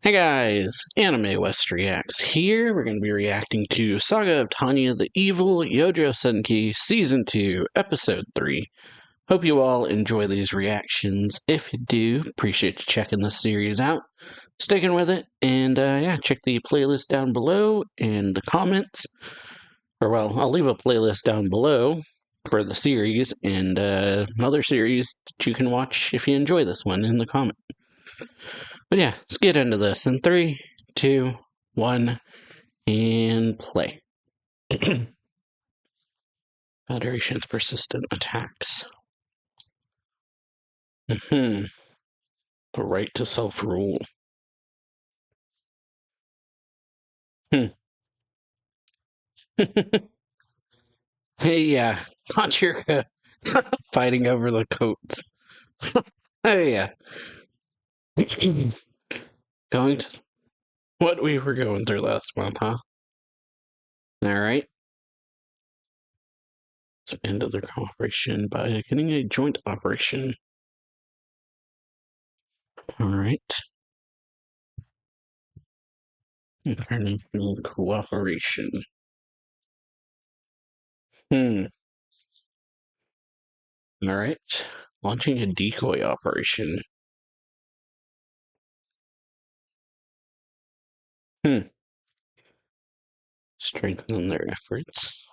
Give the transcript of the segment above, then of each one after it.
Hey guys, AnimeWestReacts here. We're going to be reacting to Saga of Tanya, the Evil Yojo Senki Season 2, Episode 3. Hope you all enjoy these reactions. If you do, appreciate you checking this series out, sticking with it, and yeah, check the playlist down below and the comments. Or well, I'll leave a playlist down below for the series and another series that you can watch if you enjoy this one in the comments. But yeah, let's get into this in 3, 2, 1, and play. Federation's persistent attacks. The right to self-rule. Hey, yeah, Hachirka fighting over the coats. Hey, yeah. Going to what we were going through last month, huh? Alright. Expanded their cooperation by getting a joint operation. Alright. International cooperation. Alright. Launching a decoy operation. Strengthen their efforts.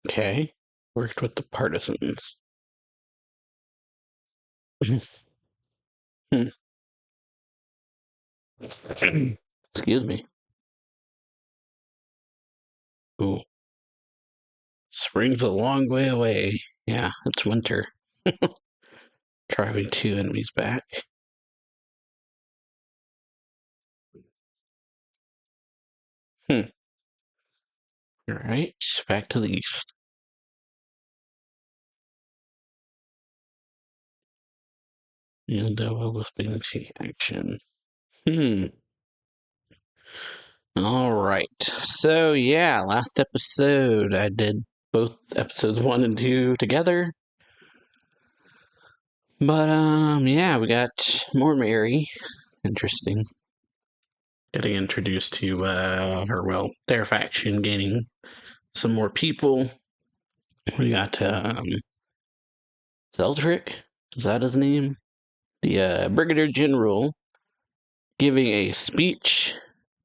Okay. Worked with the partisans. Excuse me. Ooh. Spring's a long way away. Yeah, it's winter. Driving 2 enemies back. Alright, back to the east. IIdoa was beginning to take action. Alright, so yeah, last episode I did both episodes 1 and 2 together. But, yeah, we got more Mary. Interesting. Getting introduced to, their faction, gaining some more people. We got, Zeldrick? Is that his name? The, Brigadier General giving a speech,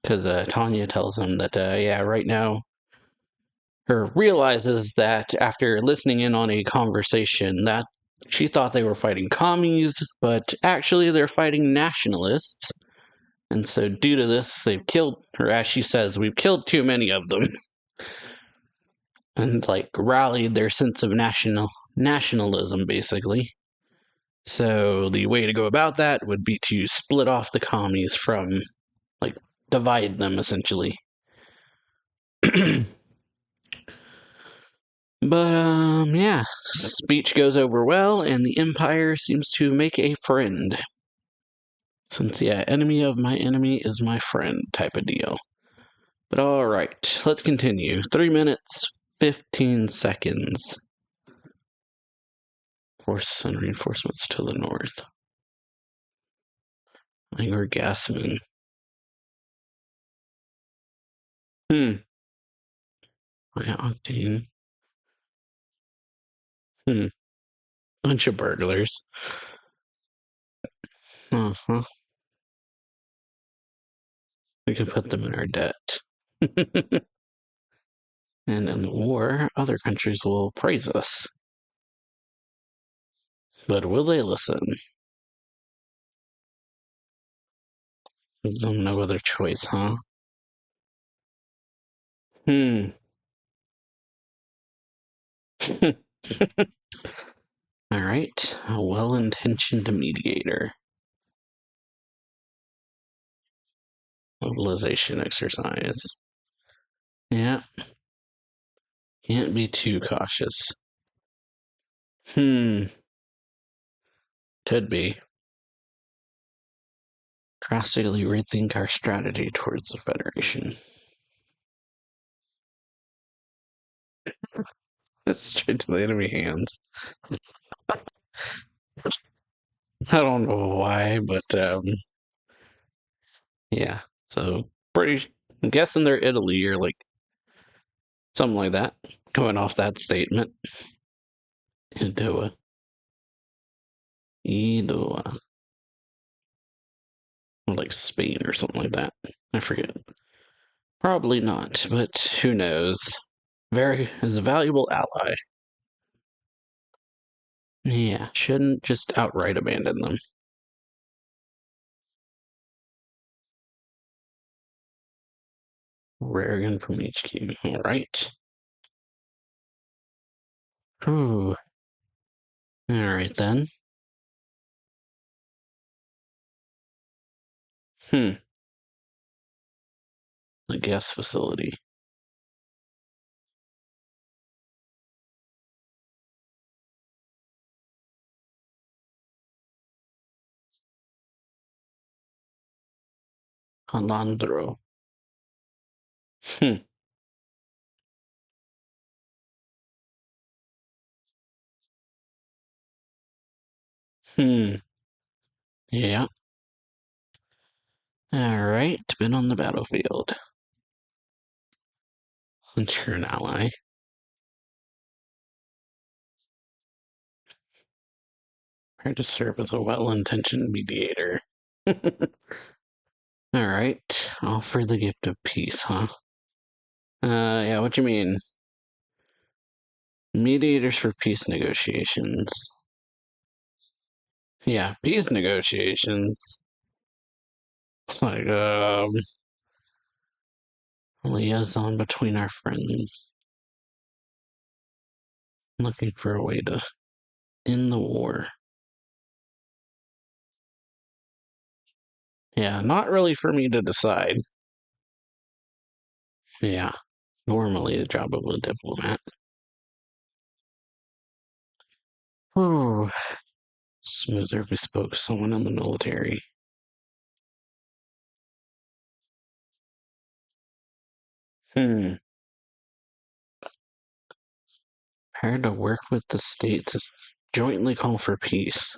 because, Tanya tells him that, yeah, right now, her realizes that after listening in on a conversation that she thought they were fighting commies, but actually they're fighting nationalists. And so due to this, they've killed, or as she says, we've killed too many of them. And, like, rallied their sense of nationalism, basically. So the way to go about that would be to split off the commies from, like, divide them, essentially. But, yeah, speech goes over well, and the Empire seems to make a friend. Since, yeah, enemy of my enemy is my friend type of deal. But alright, let's continue. 3 minutes, 15 seconds. Forces and reinforcements to the north. Angor Gasman. High octane. Bunch of burglars. Uh-huh. We can put them in our debt. And in the war, other countries will praise us. But will they listen? Give them no other choice, huh? Alright, a well-intentioned mediator. Mobilization exercise. Yeah. Can't be too cautious. Could be. Drastically rethink our strategy towards the Federation. That's straight to the enemy hands. I don't know why, but Yeah. So I'm guessing they're Italy or like something like that. Going off that statement. IIdoa. IIdoa. Or like Spain or something like that. I forget. Probably not, but who knows? Is a valuable ally. Yeah, shouldn't just outright abandon them. Rarigan from HQ. Alright. Ooh. Alright then. Hmm. The gas facility. Alandro. Hmm. Hmm. Yeah. Alright. Been on the battlefield. Hunter an ally. Try to serve as a well-intentioned mediator. Alright. Offer the gift of peace, huh? Yeah, what do you mean? Mediators for peace negotiations. Yeah, peace negotiations. Like, liaison between our friends. Looking for a way to end the war. Yeah, not really for me to decide. Yeah, normally the job of a diplomat. Oh, smoother if we spoke to someone in the military. Hmm. Prepared to work with the states to jointly call for peace.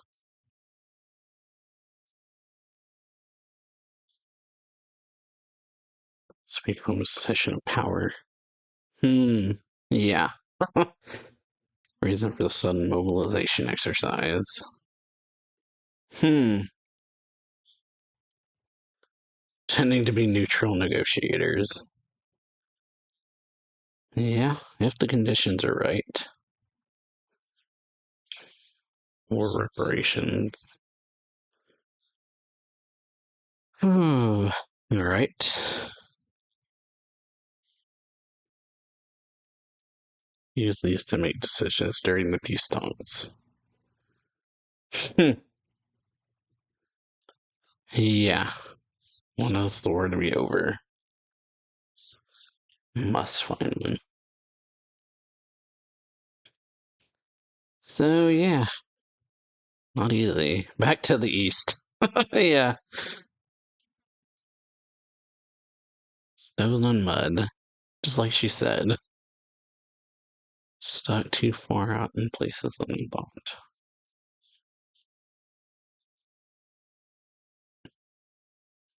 Speak from a position of power. Hmm. Yeah. Reason for the sudden mobilization exercise. Hmm. Tending to be neutral negotiators. Yeah, if the conditions are right. War reparations. Hmm. All right. Use these to make decisions during the peace talks. Hmm. Yeah. Want else the war to be over. Must find one. So yeah, not easy. Back to the east. Yeah. Stolen mud. Just like she said. Stuck too far out in places that we bought.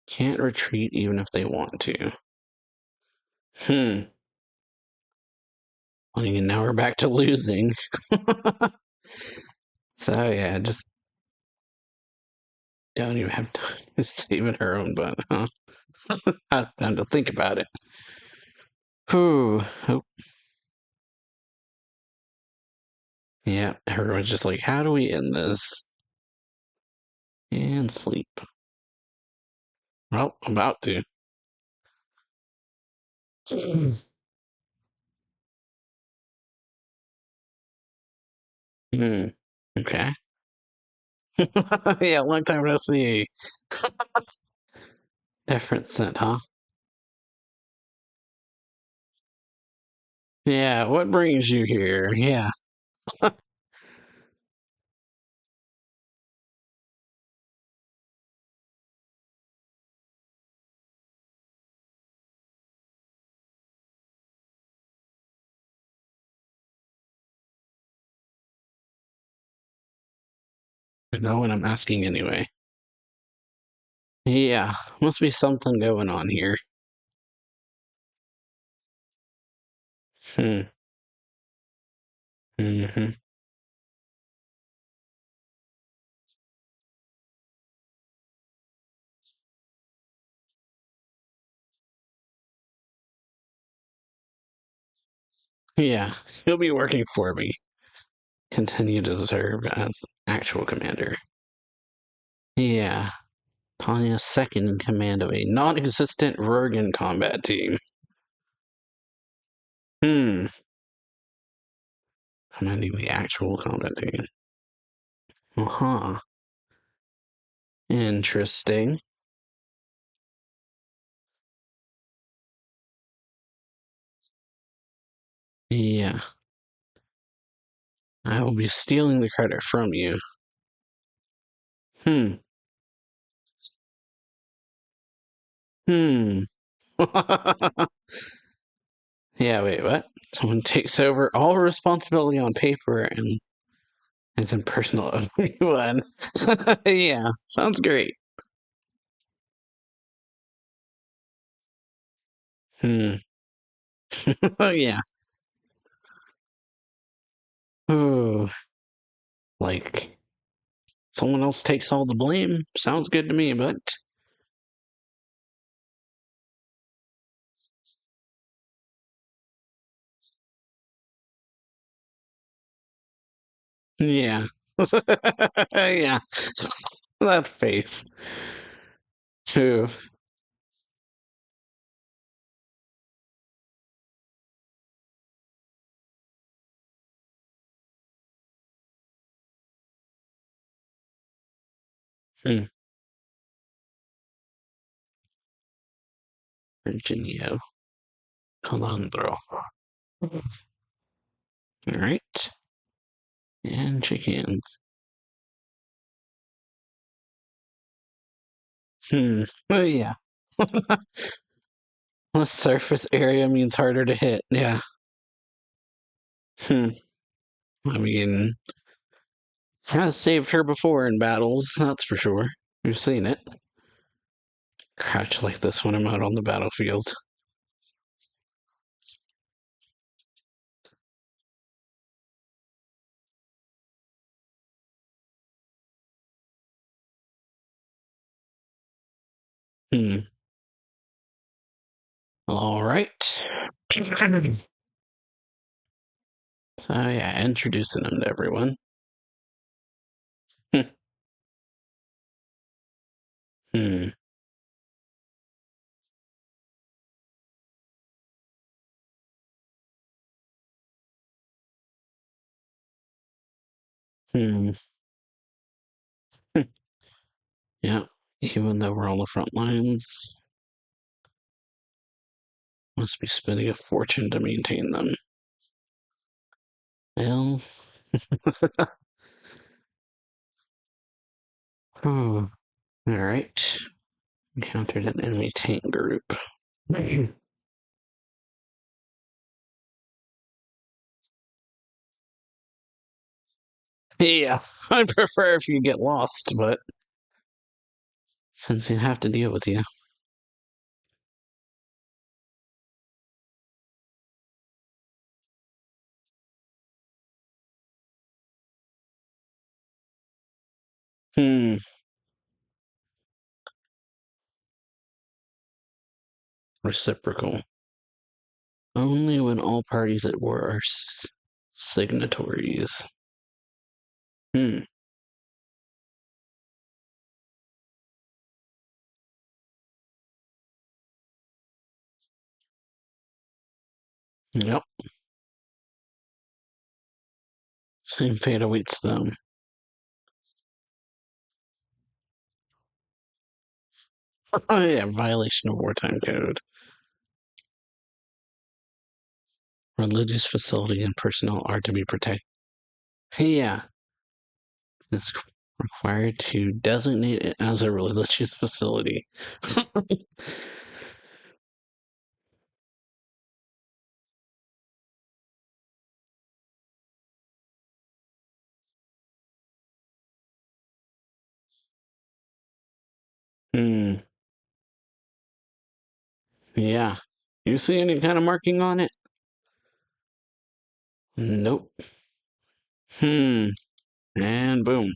Can't retreat even if they want to. Hmm. I mean, now we're back to losing. So yeah, just don't even have time to save in her own butt, huh? Time to think about it. Whew. Oh, yeah, everyone's just like, how do we end this? And sleep. Well, I'm about to. Hmm. Okay. Yeah, long time no see. Different scent, huh? Yeah, what brings you here? Yeah. I know what I'm asking anyway. Yeah, must be something going on here. Hmm. Mm-hmm. Yeah, he'll be working for me. Continue to serve as actual commander. Yeah, Tanya's second in command of a non-existent Rurgan combat team. Hmm. Commanding the actual combat team. Uh-huh. Interesting. Yeah. I will be stealing the credit from you. Hmm. Hmm. Yeah, wait, what? Someone takes over all responsibility on paper and it's impersonal of everyone. Yeah, sounds great. Hmm. Oh, yeah. Oh, like someone else takes all the blame. Sounds good to me, but yeah. Yeah, that face. Ooh. Hmm. Virginia Calandro. All right. And chickens. Hmm. Oh, yeah. Less surface area means harder to hit. Yeah. Hmm. I mean, has saved her before in battles, that's for sure. We've seen it. Crouch like this when I'm out on the battlefield. Hmm. All right. So yeah, introducing them to everyone. Hmm. Hmm. Hmm. Yeah. Even though we're on the front lines, must be spending a fortune to maintain them. Well. Oh. All right. Encountered an enemy tank group. Yeah, I prefer if you get lost, but since you have to deal with you. Hmm. Reciprocal. Only when all parties at war are signatories. Hmm. Yep. Same fate awaits them. Oh yeah, violation of wartime code. Religious facility and personnel are to be protected. Yeah, it's required to designate it as a religious facility. Hmm. Yeah. You see any kind of marking on it? Nope. Hmm. And boom.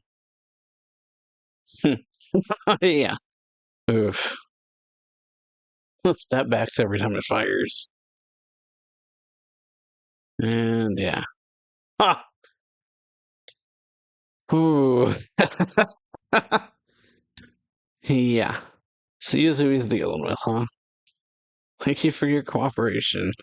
Yeah. Oof. Step backs every time it fires. And yeah. Ha! Ooh. Yeah. See who he's dealing with, huh? Thank you for your cooperation.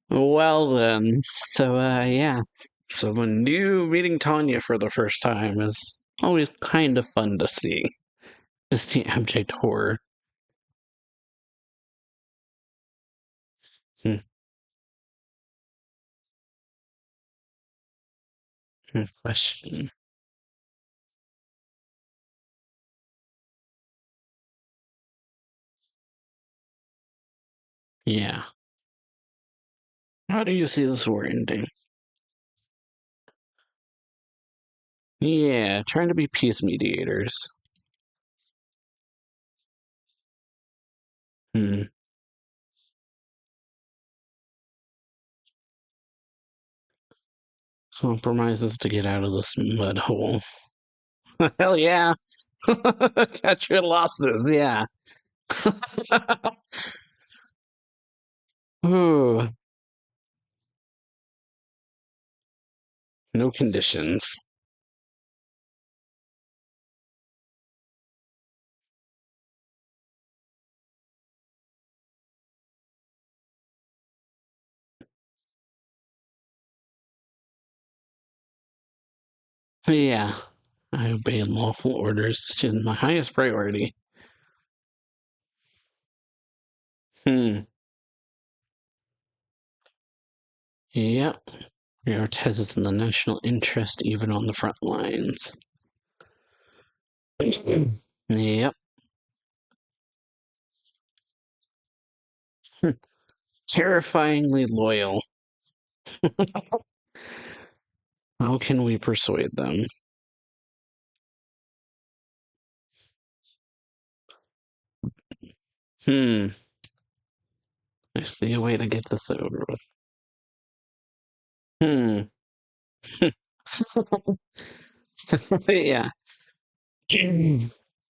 Well then, yeah. So when new meeting Tanya for the first time is always kind of fun to see. Just the abject horror. Hmm. Question. Yeah. How do you see this war ending? Yeah, trying to be peace mediators. Hmm. Compromises to get out of this mud hole. Hell yeah. Got your losses, yeah. Ooh, no conditions. Yeah, I obey lawful orders. It's just my highest priority. Hmm. Yep. Prioritises in the national interest, even on the front lines. Yep. Terrifyingly loyal. How can we persuade them? Hmm. I see a way to get this over with. Hmm. Yeah.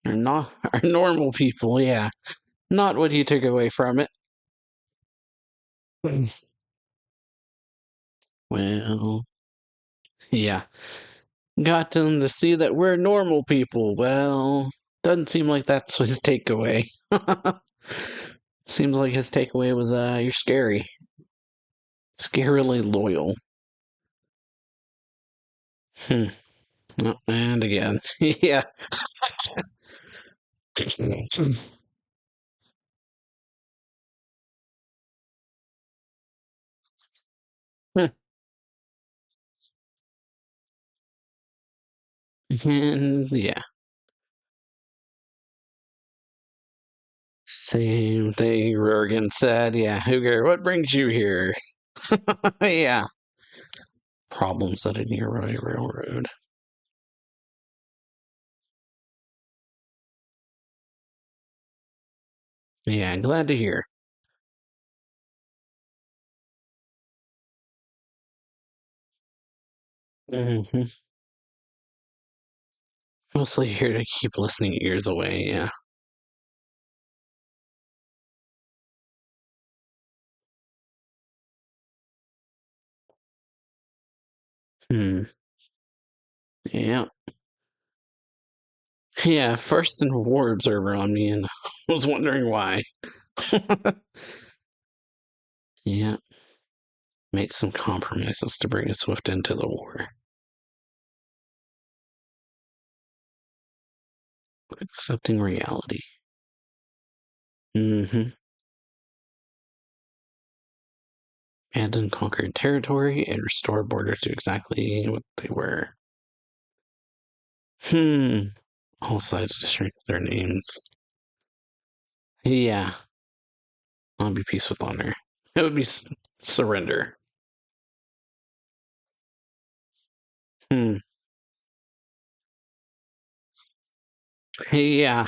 Are not are normal people, yeah. Not what you took away from it. Well, yeah. Got them to see that we're normal people. Well, doesn't seem like that's his takeaway. Seems like his takeaway was, you're scary. Scarily loyal. Hmm. Oh, and again. Yeah. And yeah. Same thing Rogan said. Yeah, Uger, what brings you here? Yeah. Problems at a nearby railroad. Yeah, glad to hear. Hmm. Mostly here to keep listening ears away, yeah. Hmm. Yeah. Yeah, first in war observer on me, and I was wondering why. Yeah, make some compromises to bring a Swift into the war. Accepting reality. Mm-hmm. Abandon conquered territory and restore borders to exactly what they were. Hmm. All sides to shrink their names. Yeah, I'll be peace with honor. It would be surrender. Hmm. Yeah.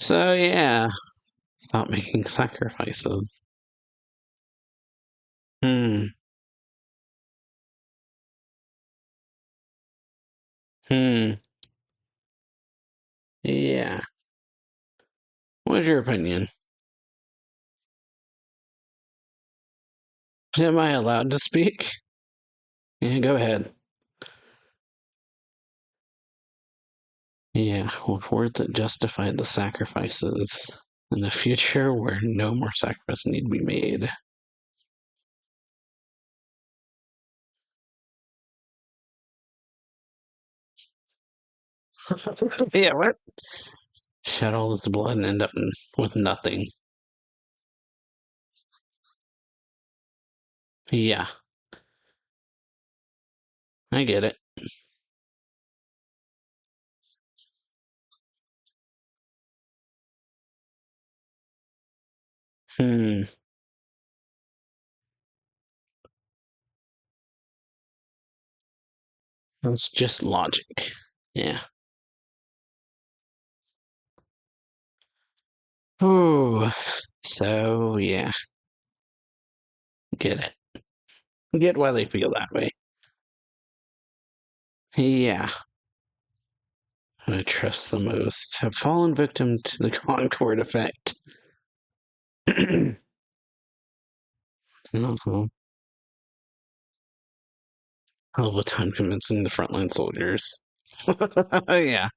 So, yeah. Stop making sacrifices. Hmm. Hmm. Yeah. What's your opinion? Am I allowed to speak? Yeah, go ahead. Yeah, reports that justified the sacrifices in the future where no more sacrifices need to be made. Yeah, what? Shed all this blood and end up with nothing. Yeah, I get it. Hmm, that's just logic. Yeah. Ooh, so yeah, get it. Get why they feel that way. Yeah, I trust the most have fallen victim to the Concord effect. Mhm. All the time convincing the frontline soldiers. Yeah.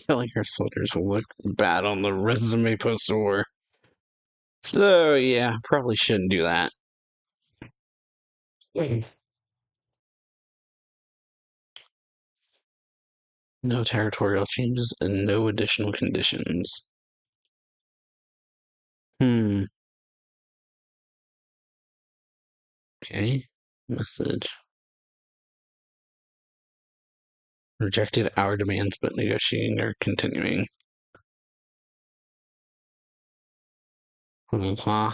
Killing her soldiers will look bad on the resume post-war. So, yeah, probably shouldn't do that. No territorial changes and no additional conditions. Hmm, okay. Message. Rejected our demands, but negotiating are continuing. Huh.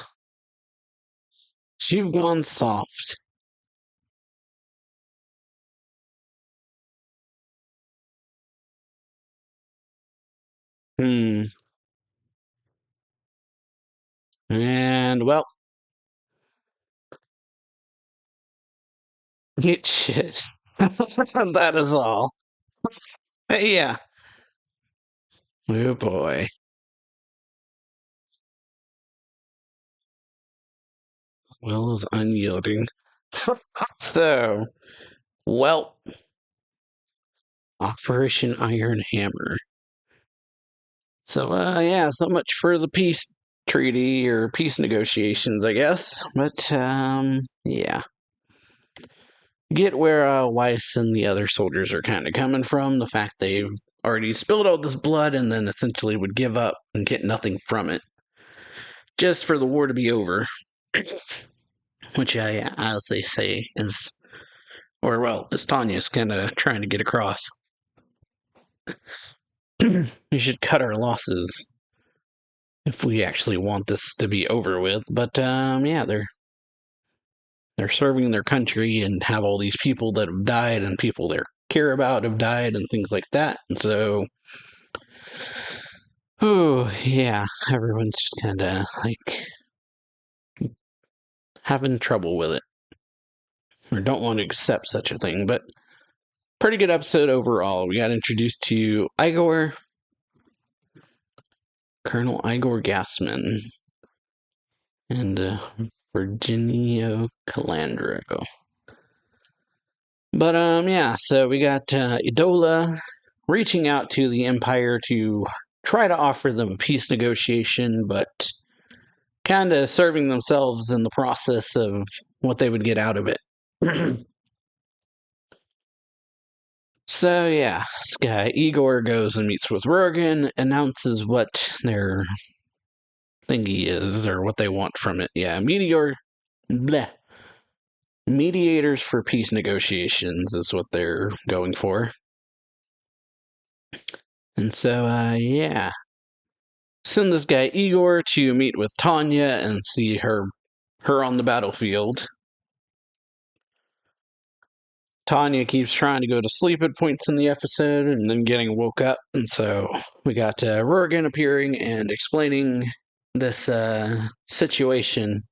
You've gone soft. Hmm. And, well, get shit. That is all. Yeah. Oh boy. Will is unyielding. So, well, Operation Iron Hammer. So, yeah, so much for the peace treaty or peace negotiations, I guess. But, yeah. Get where Weiss and the other soldiers are kind of coming from. The fact they've already spilled all this blood and then essentially would give up and get nothing from it just for the war to be over. Which as they say, is, or well, as Tanya's kind of trying to get across. We should cut our losses if we actually want this to be over with. But yeah, they're serving their country and have all these people that have died and people they care about have died and things like that. And so, oh yeah, everyone's just kind of like having trouble with it or don't want to accept such a thing. But pretty good episode overall. We got introduced to Igor, Colonel Igor Gassman, and Virginio Calandro. But yeah, so we got IIdoa reaching out to the Empire to try to offer them a peace negotiation, but kind of serving themselves in the process of what they would get out of it. So yeah, this guy Igor goes and meets with Rogan, announces what their thingy is or what they want from it. Yeah, bleh, mediators for peace negotiations is what they're going for. And so yeah, send this guy Igor to meet with Tanya and see her on the battlefield. Tanya keeps trying to go to sleep at points in the episode and then getting woke up. And so we got Rorgan appearing and explaining this situation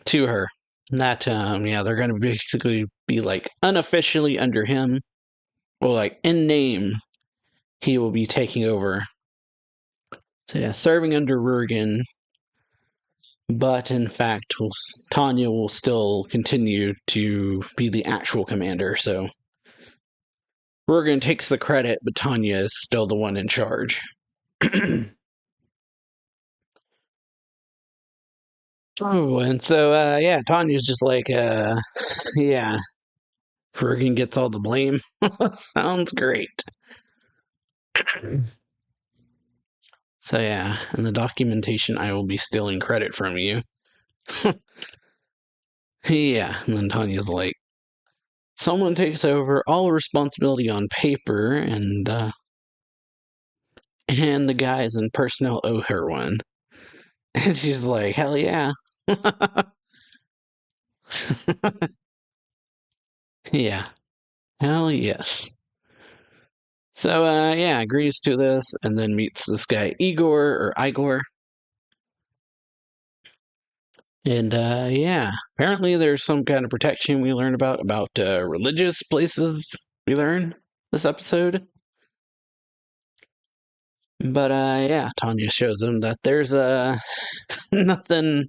to her. That, they're going to basically be like unofficially under him. Well, like in name, he will be taking over. So yeah, serving under Rorgan. But in fact, Tanya will still continue to be the actual commander. So Rorgan takes the credit, but Tanya is still the one in charge. Oh, and so, Tanya's just like, yeah, Rorgan gets all the blame. Sounds great. So, yeah, in the documentation, I will be stealing credit from you. Yeah, and then Tanya's like, someone takes over all responsibility on paper, and the guys in personnel owe her one. And she's like, hell yeah. Yeah, hell yes. So, agrees to this, and then meets this guy Igor. And, apparently there's some kind of protection we learn about religious places we learn this episode. But, Tanya shows him that there's, nothing,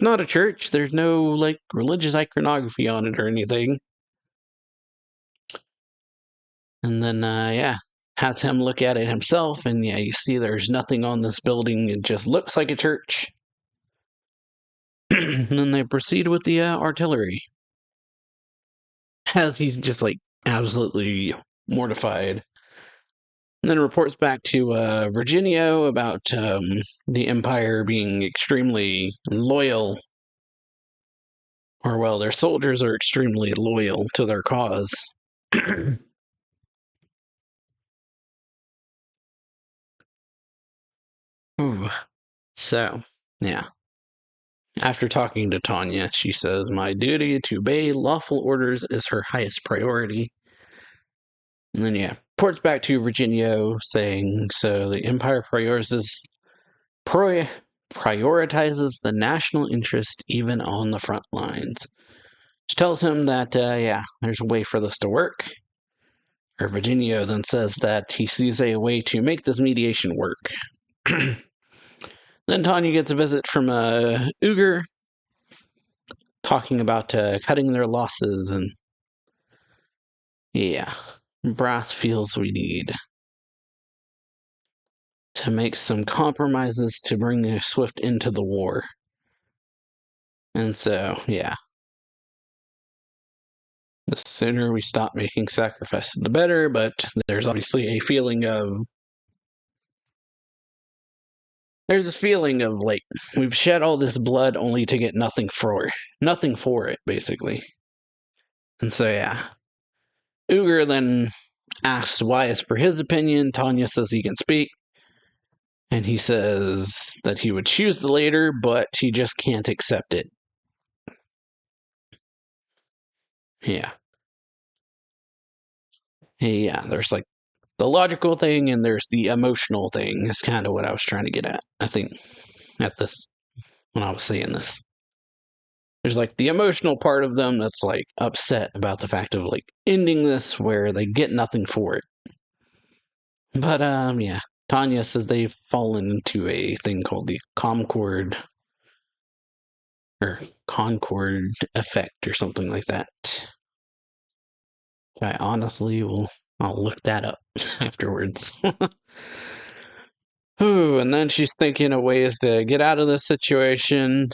not a church, there's no, like, religious iconography on it or anything. And then, has him look at it himself, and you see there's nothing on this building, it just looks like a church. And then they proceed with the artillery. As he's just, like, absolutely mortified. And then reports back to Virginio about the Empire being extremely loyal. Or, well, their soldiers are extremely loyal to their cause. Ooh. So, yeah. After talking to Tanya, she says, my duty to obey lawful orders is her highest priority. And then, reports back to Virginio saying, so the Empire prioritizes the national interest even on the front lines. She tells him that, there's a way for this to work. Or Virginio then says that he sees a way to make this mediation work. Then Tanya gets a visit from Uger, talking about cutting their losses, and Brass feels we need to make some compromises to bring the Swift into the war. And so, the sooner we stop making sacrifices, the better, but there's obviously a feeling of... There's this feeling of, like, we've shed all this blood only to get nothing for it, basically. And so, Uger then asks Weiss for his opinion. Tanya says he can speak. And he says that he would choose the later, but he just can't accept it. Yeah, there's, like, the logical thing and there's the emotional thing is kind of what I was trying to get at, I think, when I was saying this. There's, like, the emotional part of them that's, like, upset about the fact of, like, ending this where they get nothing for it. But, Tanya says they've fallen into a thing called the Concord effect or something like that. I honestly I'll look that up afterwards. Ooh, and then she's thinking of ways to get out of this situation,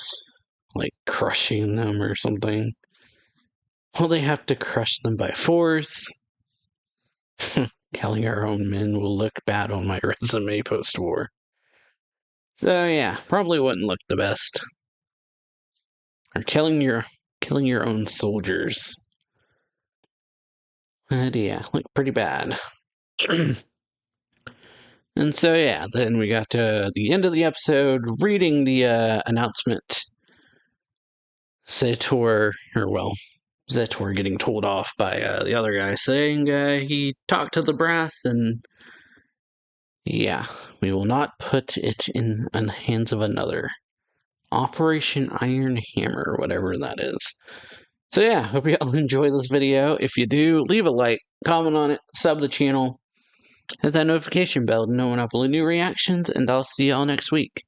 like crushing them or something. Will they have to crush them by force? Killing our own men will look bad on my resume post-war. So probably wouldn't look the best. Or killing your own soldiers. But look pretty bad. And so, then we got to the end of the episode, reading the announcement. Sator, Zetor getting told off by the other guy, saying he talked to the brass, and yeah, we will not put it in the hands of another. Operation Iron Hammer, or whatever that is. So yeah, hope you all enjoy this video. If you do, leave a like, comment on it, sub the channel, hit that notification bell to know when I upload new reactions, and I'll see y'all next week.